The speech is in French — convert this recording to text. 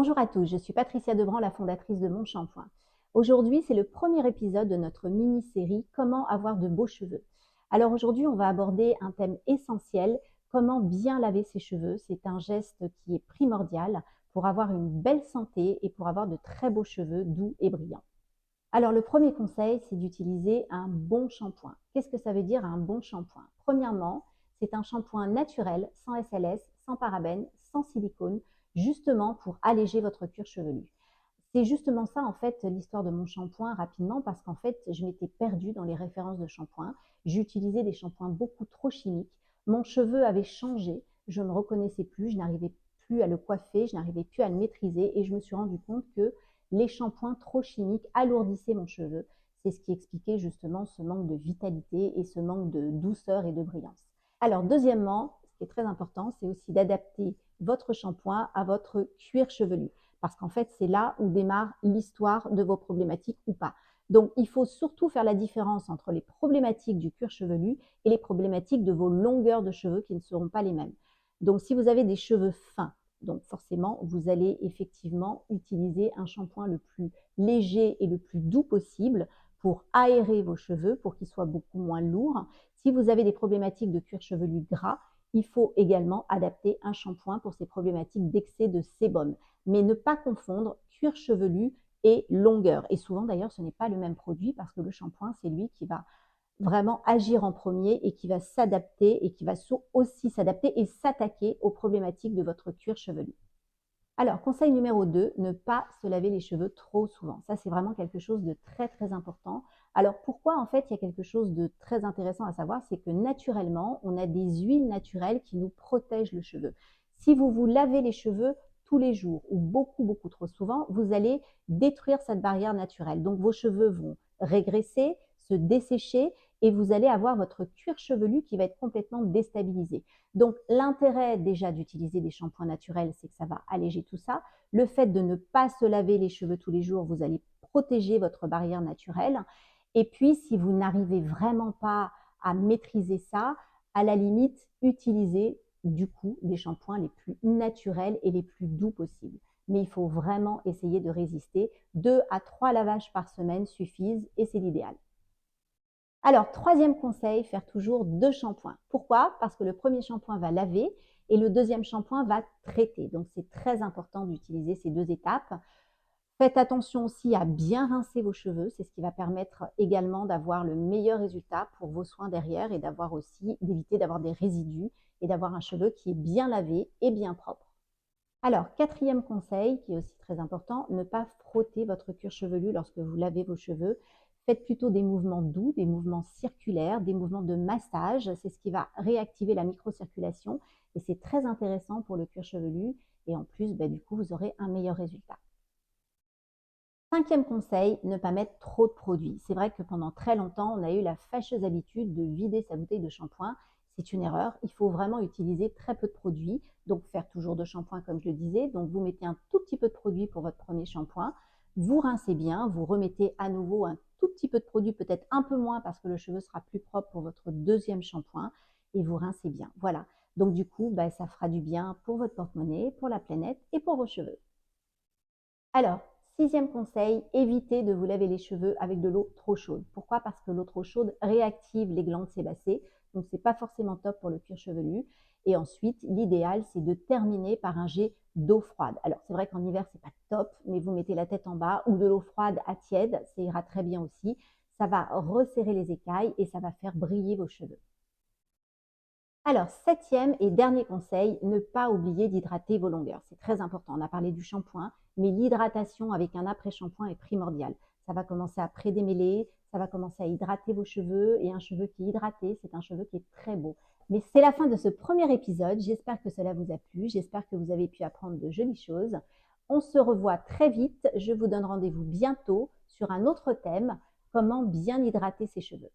Bonjour à tous, je suis Patricia Debran, la fondatrice de Mon Shampoing. Aujourd'hui, c'est le premier épisode de notre mini-série « Comment avoir de beaux cheveux ». Alors aujourd'hui, on va aborder un thème essentiel, comment bien laver ses cheveux. C'est un geste qui est primordial pour avoir une belle santé et pour avoir de très beaux cheveux doux et brillants. Alors le premier conseil, c'est d'utiliser un bon shampoing. Qu'est-ce que ça veut dire un bon shampoing? Premièrement, c'est un shampoing naturel, sans SLS, sans parabènes, sans silicone, justement pour alléger votre cuir chevelu. C'est justement ça en fait l'histoire de mon shampoing rapidement parce qu'en fait je m'étais perdue dans les références de shampoing. J'utilisais des shampoings beaucoup trop chimiques. Mon cheveu avait changé, je ne me reconnaissais plus, je n'arrivais plus à le coiffer, je n'arrivais plus à le maîtriser et je me suis rendu compte que les shampoings trop chimiques alourdissaient mon cheveu. C'est ce qui expliquait justement ce manque de vitalité et ce manque de douceur et de brillance. Alors deuxièmement, ce qui est très important, c'est aussi d'adapter votre shampoing à votre cuir chevelu. Parce qu'en fait, c'est là où démarre l'histoire de vos problématiques ou pas. Donc, il faut surtout faire la différence entre les problématiques du cuir chevelu et les problématiques de vos longueurs de cheveux qui ne seront pas les mêmes. Donc, si vous avez des cheveux fins, donc forcément, vous allez effectivement utiliser un shampoing le plus léger et le plus doux possible pour aérer vos cheveux, pour qu'ils soient beaucoup moins lourds. Si vous avez des problématiques de cuir chevelu gras, il faut également adapter un shampoing pour ces problématiques d'excès de sébum. Mais ne pas confondre cuir chevelu et longueur. Et souvent d'ailleurs, ce n'est pas le même produit parce que le shampoing, c'est lui qui va vraiment agir en premier et qui va s'adapter et qui va aussi s'adapter et s'attaquer aux problématiques de votre cuir chevelu. Alors, conseil numéro 2, ne pas se laver les cheveux trop souvent. Ça, c'est vraiment quelque chose de très, très important. Alors, pourquoi en fait, il y a quelque chose de très intéressant à savoir, c'est que naturellement, on a des huiles naturelles qui nous protègent le cheveu. Si vous vous lavez les cheveux tous les jours ou beaucoup, beaucoup trop souvent, vous allez détruire cette barrière naturelle. Donc, vos cheveux vont régresser, se dessécher et vous allez avoir votre cuir chevelu qui va être complètement déstabilisé. Donc, l'intérêt déjà d'utiliser des shampoings naturels, c'est que ça va alléger tout ça. Le fait de ne pas se laver les cheveux tous les jours, vous allez protéger votre barrière naturelle. Et puis, si vous n'arrivez vraiment pas à maîtriser ça, à la limite, utilisez du coup les shampoings les plus naturels et les plus doux possibles. Mais il faut vraiment essayer de résister. 2 à 3 lavages par semaine suffisent et c'est l'idéal. Alors, troisième conseil, faire toujours 2 shampoings. Pourquoi? Parce que le premier shampoing va laver et le deuxième shampoing va traiter. Donc, c'est très important d'utiliser ces 2 étapes. Faites attention aussi à bien rincer vos cheveux. C'est ce qui va permettre également d'avoir le meilleur résultat pour vos soins derrière et d'éviter d'avoir des résidus et d'avoir un cheveu qui est bien lavé et bien propre. Alors, quatrième conseil, qui est aussi très important, ne pas frotter votre cuir chevelu lorsque vous lavez vos cheveux. Faites plutôt des mouvements doux, des mouvements circulaires, des mouvements de massage. C'est ce qui va réactiver la microcirculation et c'est très intéressant pour le cuir chevelu. Et en plus, du coup, vous aurez un meilleur résultat. Cinquième conseil, ne pas mettre trop de produits. C'est vrai que pendant très longtemps, on a eu la fâcheuse habitude de vider sa bouteille de shampoing. C'est une erreur. Il faut vraiment utiliser très peu de produits. Donc, faire toujours de shampoing, comme je le disais. Donc, vous mettez un tout petit peu de produit pour votre premier shampoing. Vous rincez bien. Vous remettez à nouveau un tout petit peu de produit, peut-être un peu moins parce que le cheveu sera plus propre pour votre deuxième shampoing. Et vous rincez bien. Voilà. Donc, du coup, ça fera du bien pour votre porte-monnaie, pour la planète et pour vos cheveux. Alors, sixième conseil, évitez de vous laver les cheveux avec de l'eau trop chaude. Pourquoi? Parce que l'eau trop chaude réactive les glandes sébacées, donc ce n'est pas forcément top pour le cuir chevelu. Et ensuite, l'idéal, c'est de terminer par un jet d'eau froide. Alors, c'est vrai qu'en hiver, c'est pas top, mais vous mettez la tête en bas ou de l'eau froide à tiède, ça ira très bien aussi. Ça va resserrer les écailles et ça va faire briller vos cheveux. Alors, septième et dernier conseil, ne pas oublier d'hydrater vos longueurs. C'est très important. On a parlé du shampoing, mais l'hydratation avec un après-shampoing est primordiale. Ça va commencer à pré-démêler, ça va commencer à hydrater vos cheveux. Et un cheveu qui est hydraté, c'est un cheveu qui est très beau. Mais c'est la fin de ce premier épisode. J'espère que cela vous a plu. J'espère que vous avez pu apprendre de jolies choses. On se revoit très vite. Je vous donne rendez-vous bientôt sur un autre thème, comment bien hydrater ses cheveux.